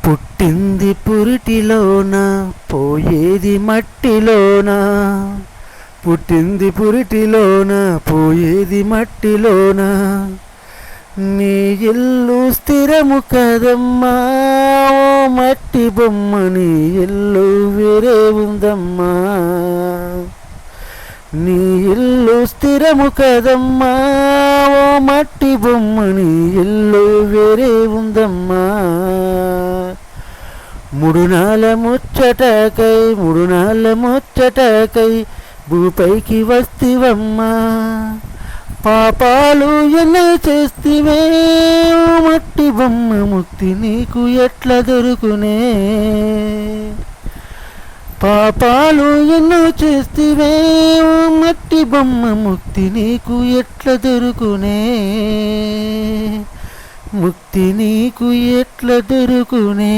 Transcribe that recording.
పుట్టింది పురిటిలోన పోయేది మట్టిలోన, పుట్టింది పురిటిలోన పోయేది మట్టిలోన. నీ ఇల్లు స్థిరము కదమ్మా ఓ మట్టి బొమ్మ, నీ ఇల్లు వేరే ఉందమ్మా. నీ ఇల్లు స్థిరము కదమ్మా ఓ మట్టి బొమ్మ, నీ ఇల్లు వేరే ఉందమ్మా. ముడునాల ముచ్చటకై ముడునాల ముచ్చటకై భూపైకి వస్తివమ్మా. పాపాలు ఎన్నో చేస్తివే మట్టి బొమ్మ, ముక్తి నీకు ఎట్లా దొరుకునే. పాపాలు ఎన్నో చేస్తివే మట్టి బొమ్మ, ముక్తి నీకు ఎట్లా దొరుకునే. ముక్తి నీకు ఎట్లా దొరుకునే.